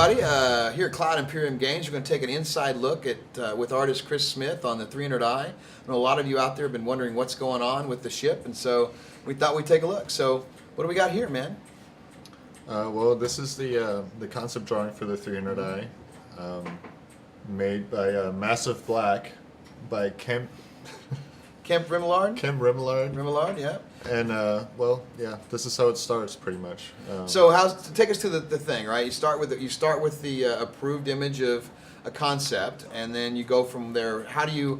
everybody. Here at Cloud Imperium Games, we're going to take an inside look at with artist Chris Smith on the 300i. I know a lot of you out there have been wondering what's going on with the ship, and so we thought we'd take a look. So what do we got here, man? Well, this is the concept drawing for the 300i, made by Massive Black by Kemp Rimillard? Kim Rimillard. Rimillard, yeah. And, well, yeah, this is how it starts, pretty much. So take us to the thing, right? You start with the approved image of a concept, and then you go from there. How do you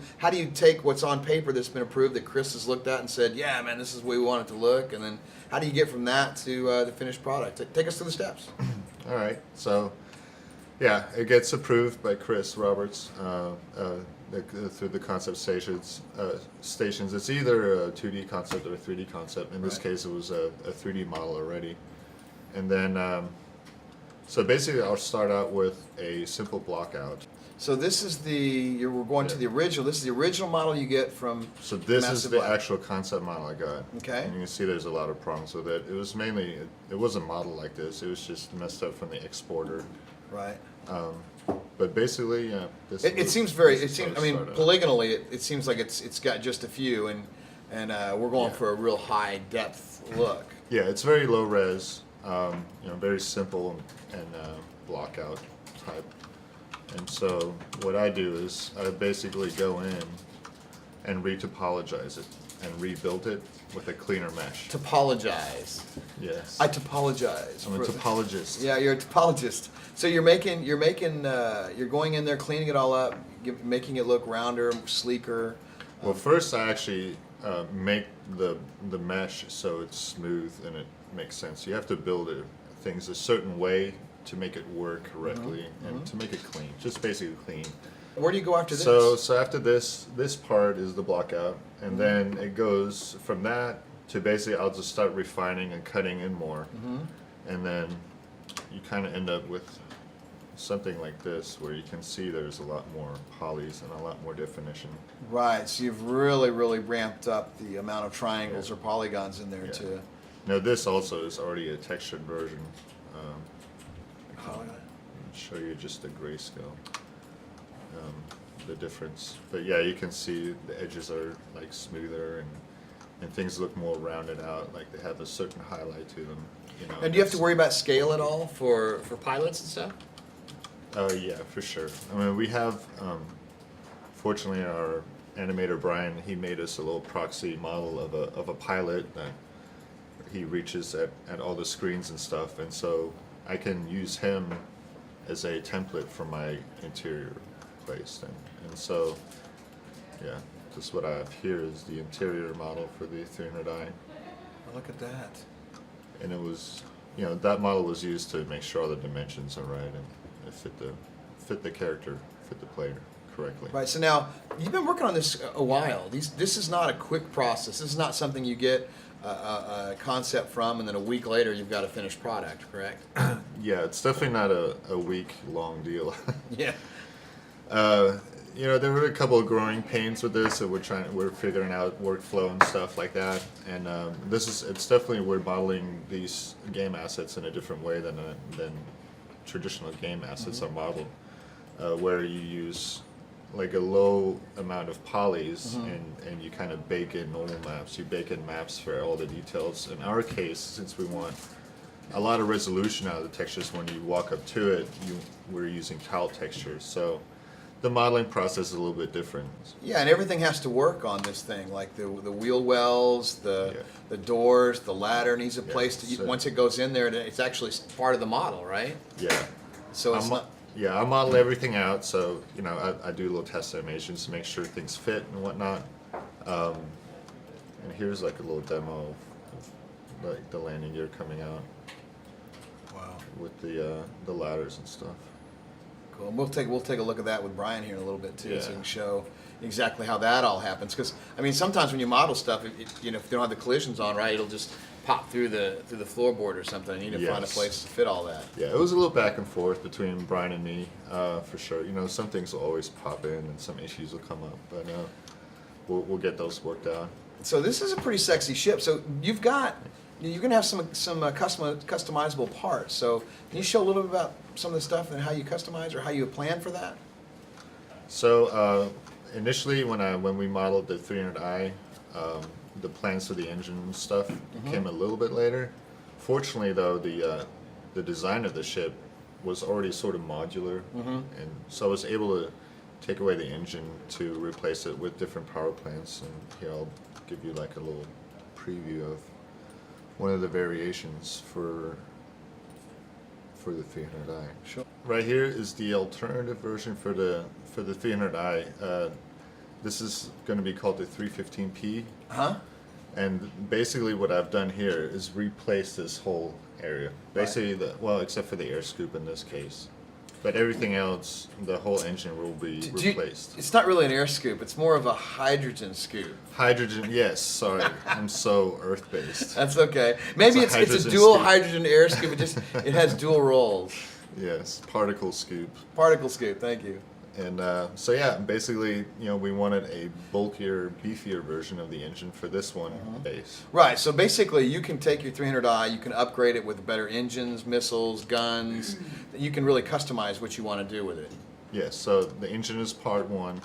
take what's on paper that's been approved that Chris has looked at and said, yeah, man, this is the way we want it to look, and then how do you get from that to the finished product? Take us through the steps. All right, so yeah, it gets approved by Chris Roberts through the concept stations. It's either a 2D concept or a 3D concept. In this case, it was a 3D model already. And then, so basically, I'll start out with a simple block out. So this is we're going to the original. This is the original model you get from. So this Massive is the Black. actual concept model I got. Okay. And you can see there's a lot of problems with it. It was mainly, it wasn't modeled like this. It was just messed up from the exporter. Right. But basically, yeah. It seems I mean, polygonally, it seems like it's got just a few, and we're going for a real high depth look. Yeah, it's very low res, very simple and block out type. And so what I do is I basically go in and retopologize it and rebuild it with a cleaner mesh. Topologize. Yes. I topologize. I'm a topologist. Yeah, you're a topologist. So you're going in there, cleaning it all up, making it look rounder, sleeker. Well, first I actually make the mesh so it's smooth and it makes sense. You have to build things a certain way to make it work correctly and to make it clean, just basically clean. Where do you go after this? So after this part is the block out, and then it goes from that to basically I'll just start refining and cutting in more, and then you kind of end up with something like this where you can see there's a lot more polys and a lot more definition. Right, so you've really ramped up the amount of triangles or polygons in there too. Now this also is already a textured version. Oh, I'll show you just the grayscale, the difference. But yeah, you can see the edges are like smoother and things look more rounded out, like they have a certain highlight to them. And do you have to worry about scale at all for pilots and stuff? Oh yeah, for sure. I mean, we have, fortunately, our animator Brian, he made us a little proxy model of a pilot that he reaches at all the screens and stuff, and so I can use him as a template for my interior place. And so, yeah, just what I have here is the interior model for the 300i. Oh, look at that. And it was, that model was used to make sure all the dimensions are right and it fit the character, fit the player correctly. Right, so now, you've been working on this a while. This is not a quick process. This is not something you get a concept from and then a week later you've got a finished product, correct? Yeah, it's definitely not a week-long deal. Yeah. There were a couple of growing pains with this, so we're figuring out workflow and stuff like that. And it's definitely, we're modeling these game assets in a different way than traditional game assets are modeled, where you use like a low amount of polys and you kind of bake in normal maps. You bake in maps for all the details. In our case, since we want a lot of resolution out of the textures, when you walk up to it, we're using tile textures. So the modeling process is a little bit different. Yeah, and everything has to work on this thing, like the wheel wells, the doors, the ladder needs a place to. Once it goes in there, it's actually part of the model, right? Yeah. So it's not. Yeah, I model everything out, so I do little test animations to make sure things fit and whatnot. And here's like a little demo of like the landing gear coming out. Wow. With the ladders and stuff. Cool. And we'll take a look at that with Brian here in a little bit too, so we Yeah. can show exactly how that all happens. Because I mean, sometimes when you model stuff, if you don't have the collisions on right, it'll just pop through the floorboard or something. You need to find a place to fit all that. Yeah, it was a little back and forth between Brian and me, for sure. Some things will always pop in and some issues will come up, but we'll get those worked out. So this is a pretty sexy ship. So you've got you're going to have some customizable parts. So can you show a little bit about some of the stuff and how you customize or how you plan for that? So initially, when we modeled the 300i, the plans for the engine and stuff came a little bit later. Fortunately, though, the design of the ship was already sort of modular, and so I was able to take away the engine to replace it with different power plants. And here I'll give you like a little preview of one of the variations for the 300i. Sure. Right here is the alternative version for the 300i. This is going to be called the 315p. And basically what I've done here is replace this whole area. Basically, except for the air scoop in this case. But everything else, the whole engine will be replaced. It's not really an air scoop. It's more of a hydrogen scoop. Hydrogen, yes. Sorry, I'm so Earth-based. That's okay. Maybe it's a dual hydrogen air scoop. It has dual roles. Yes, particle scoop. Particle scoop. Thank you. And so yeah, basically, we wanted a bulkier, beefier version of the engine for this one base. Right. So basically, you can take your 300i, you can upgrade it with better engines, missiles, guns. You can really customize what you want to do with it. Yes. So the engine is part one.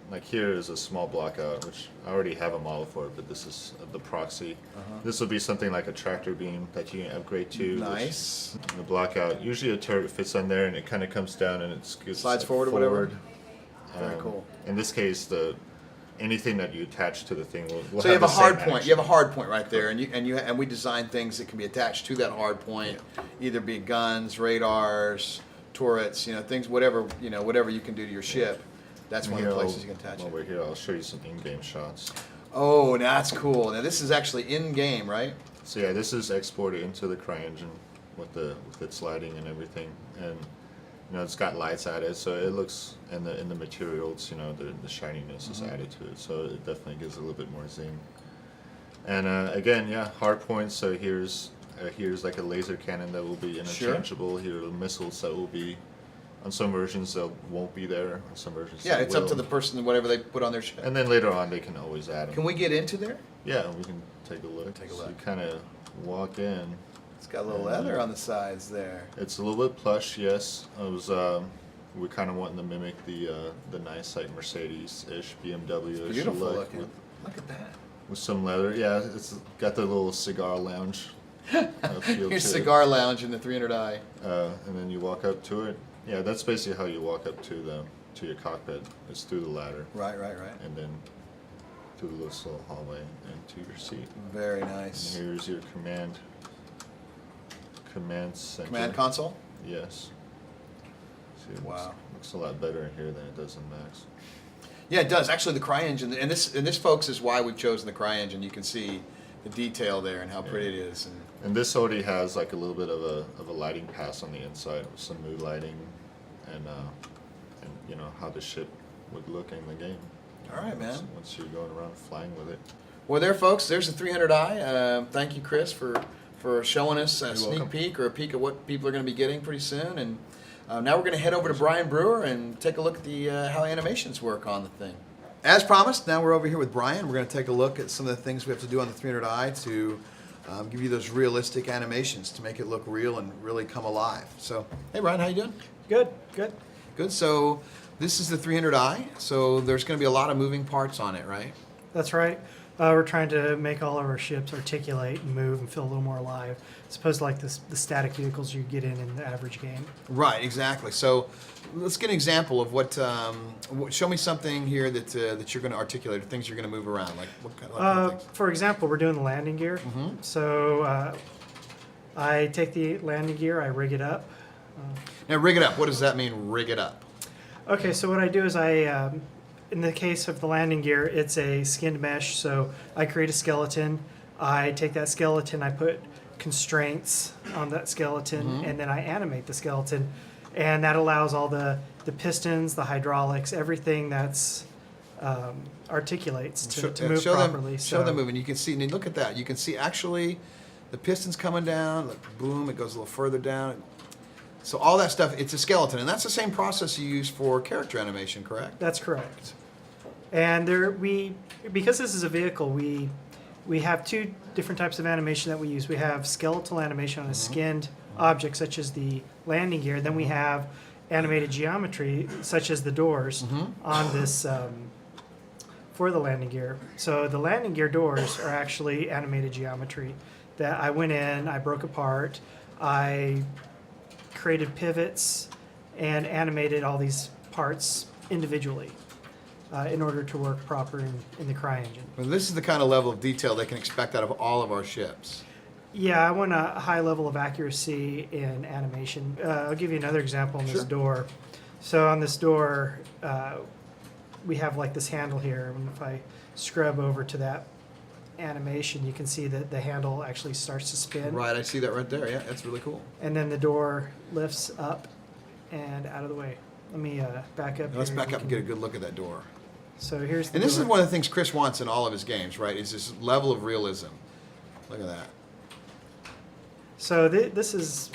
Like here is a small block out, which I already have a model for it, but this is the proxy. This will be something like a tractor beam that you can upgrade to. Nice. The block out. Usually a turret fits on there and it kind of comes down and it slides forward or whatever. Very cool. In this case, anything that you attach to the thing will so you have a hard point. action. You have a hard point right there, and we design things that can be attached to that hard point, either be guns, radars, turrets, things, whatever you can do to your ship. That's one of the places you can attach it. While we're here, I'll show you some in-game shots. Oh, that's cool. Now this is actually in-game, right? So yeah, this is exported into the CryEngine with its lighting and everything, and it's got lights added, so it looks in the materials, the shininess is added to it, so it definitely gives a little bit more zing. And again, yeah, hard points. So here's like a laser cannon that will be interchangeable. Here are the missiles that will be. On some versions, they won't be there. On some versions, yeah, it's up to the person, whatever they put on their ship. And then later on, they can always add them. Can we get into there? Yeah, we can take a look. So you kind of walk in. It's got a little leather on the sides there. It's a little bit plush, yes. We kind of wanting to mimic the nice like Mercedes-ish, BMW-ish Beautiful look. looking. Look at that. With some leather, yeah. It's got the little cigar lounge feel Your to cigar lounge in the 300i. and then you walk up to it. Yeah, that's basically how you walk up to your cockpit. It's through the ladder. Right. And then through the little hallway and to your seat. Very nice. And here's your command center. Command console? Yes. See, it Wow. looks a lot better in here than it does in Max. Yeah, it does. Actually, the CryEngine, and this, folks, is why we've chosen the CryEngine. You can see the detail there and how pretty it is. And this already has like a little bit of a lighting pass on the inside with some new lighting, and how the ship would look in the game. All right, man. Once you're going around flying with it. Well, there, folks. There's the 300i. Thank you, Chris, for showing us a sneak welcome. peek or a peek of what people are going to be getting pretty soon. And now we're going to head over to Brian Brewer and take a look at how animations work on the thing. As promised, now we're over here with Brian. We're going to take a look at some of the things we have to do on the 300i to give you those realistic animations to make it look real and really come alive. So, hey, Brian, how you doing? Good. Good. So this is the 300i. So there's going to be a lot of moving parts on it, right? That's right. We're trying to make all of our ships articulate and move and feel a little more alive, as opposed to like the static vehicles you get in the average game. Right, exactly. So let's get an example of what. Show me something here that you're going to articulate, or things you're going to move around. Like what kind of things? For example, we're doing the landing gear. So I take the landing gear, I rig it up. Now rig it up. What does that mean? Rig it up. Okay, so what I do is in the case of the landing gear, it's a skinned mesh. So I create a skeleton. I take that skeleton, I put constraints on that skeleton, and then I animate the skeleton. And that allows all the pistons, the hydraulics, everything that's articulates to move properly. Show them moving. You can see, and look at that. You can see actually the pistons coming down. Like boom, it goes a little further down. So all that stuff, it's a skeleton. And that's the same process you use for character animation, correct? That's correct. And because this is a vehicle, we have two different types of animation that we use. We have skeletal animation on a skinned object, such as the landing gear. Then we have animated geometry, such as the doors, on this for the landing gear. So the landing gear doors are actually animated geometry that I went in, I broke apart, I created pivots, and animated all these parts individually in order to work proper in the CryEngine. Well, this is the kind of level of detail they can expect out of all of our ships. Yeah, I want a high level of accuracy in animation. I'll give you another example on this Sure. door. So on this door, we have like this handle here, and if I scrub over to that animation, you can see that the handle actually starts to spin. Right, I see that right there. Yeah, that's really cool. And then the door lifts up and out of the way. Let me back up. Now let's here back you up and can- get a good look at that door. So here's the And this door. is one of the things Chris wants in all of his games, right? Is this level of realism. Look at that. So this is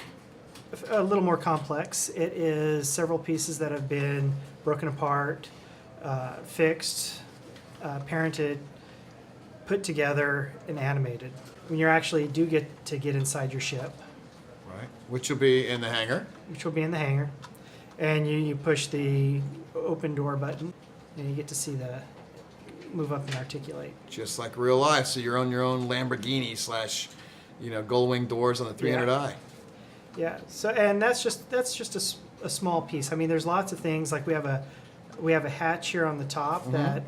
a little more complex. It is several pieces that have been broken apart, fixed, parented, put together, and animated. When you actually do get inside your ship, Right. Which will be in the hangar. which will be in the hangar, and you push the open door button, and you get to see the move up and articulate. Just like real life. So you're on your own Lamborghini slash, gull wing doors on the 300i. Yeah. So and that's just a small piece. I mean, there's lots of things like we have a hatch here on the top that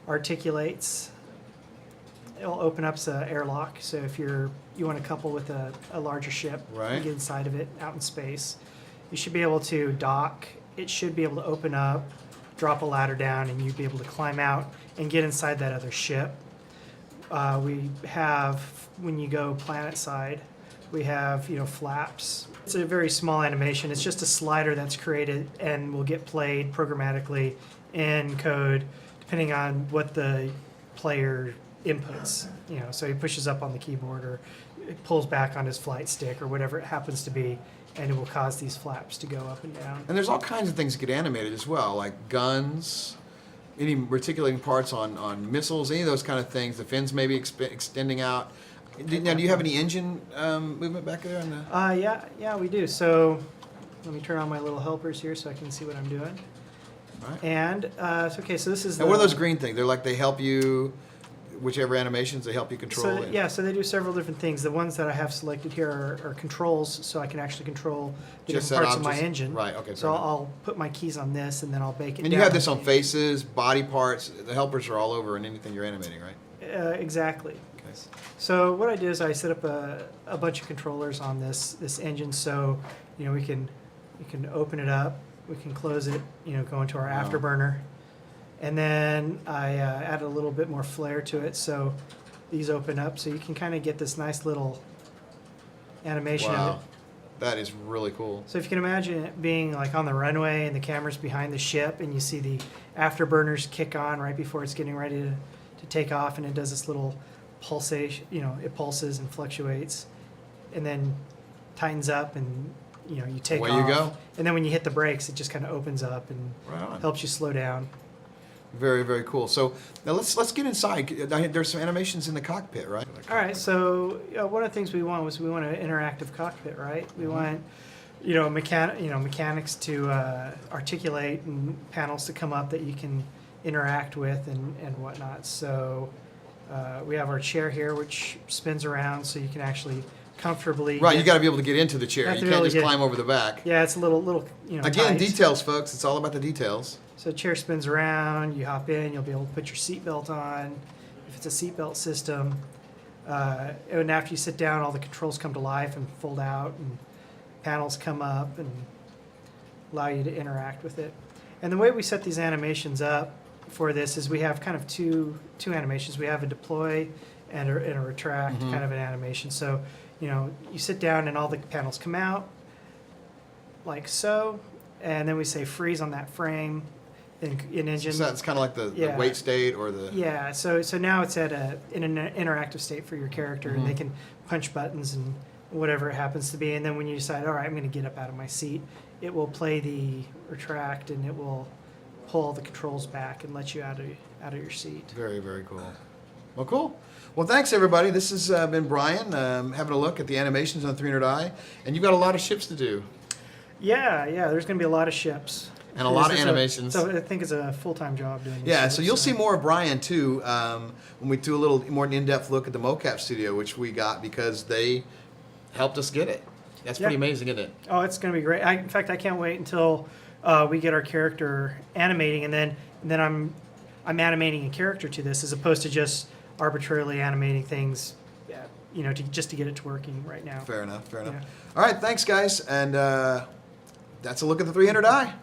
articulates. It'll open up an airlock. So if you want to couple with a larger ship, Right. and get inside of it out in space, you should be able to dock. It should be able to open up, drop a ladder down, and you'd be able to climb out and get inside that other ship. We have, when you go planet side, we have flaps. It's a very small animation. It's just a slider that's created and will get played programmatically in code depending on what the player inputs. So he pushes up on the keyboard or it pulls back on his flight stick or whatever it happens to be, and it will cause these flaps to go up and down. And there's all kinds of things that get animated as well, like guns, any reticulating parts on missiles, any of those kind of things. The fins maybe extending out. Now, do you have any engine movement back there? Yeah, we do. So let me turn on my little helpers here so I can see what I'm doing. Right. And so this is. And what are those green things? They're like they help you, whichever animations they help you control. So they do several different things. The ones that I have selected here are controls, so I can actually control the Just different that parts of my object- engine. right, okay, So fair enough. I'll put my keys on this, and then I'll bake it. And you down. have this on faces, body parts. The helpers are all over in anything you're animating, right? Exactly. Okay. So what I do is I set up a bunch of controllers on this engine, so we can open it up, we can close it, go into our Wow. afterburner, and then I add a little bit more flair to it, so these open up, so you can kind of get this nice little animation of Wow, it. that is really cool. So if you can imagine it being like on the runway and the camera's behind the ship, and you see the afterburners kick on right before it's getting ready to take off, and it does this little pulsation, it pulses and fluctuates, and then tightens up, and you take Away off. you go. And then when you hit the brakes, it just kind of opens up and Right on. helps you slow down. Very, very cool. So now let's get inside. There's some animations in the cockpit, right? All right, so one of the things we want an interactive cockpit, right? We want mechanics to articulate and panels to come up that you can interact with and whatnot. So we have our chair here, which spins around, so you can actually comfortably. Right, you got to be able to get into the chair. Have You to be can't able to just get- climb over the back. Yeah, it's a little Again, tight. details, folks. It's all about the details. So the chair spins around, you hop in, you'll be able to put your seatbelt on, if it's a seatbelt system. And after you sit down, all the controls come to life and fold out, and panels come up and allow you to interact with it. And the way we set these animations up for this is we have kind of two animations. We have a deploy and a retract kind of an animation. So, you sit down and all the panels come out like so, and then we say freeze on that frame in engine. So that's kind of like the Yeah. wait state or the. Yeah, so now it's in an interactive state for your character, and they can punch buttons and whatever it happens to be. And then when you decide, all right, I'm going to get up out of my seat, it will play the retract, and it will pull all the controls back and let you out of your seat. Very, very cool. Well, cool. Well, thanks everybody. This has been Brian having a look at the animations on 300i, and you've got a lot of ships to do. Yeah, there's going to be a lot of ships. And a lot of animations. So I think it's a full-time job doing this. Yeah, so you'll see more of Brian too when we do a little more in-depth look at the mocap studio, which we got because they helped us get it. That's pretty amazing, isn't it? Oh, it's going to be great. In fact, I can't wait until we get our character animating, and then I'm animating a character to this as opposed to just arbitrarily animating things, just to get it to working right now. Fair enough. Yeah. All right, thanks guys, and that's a look at the 300i.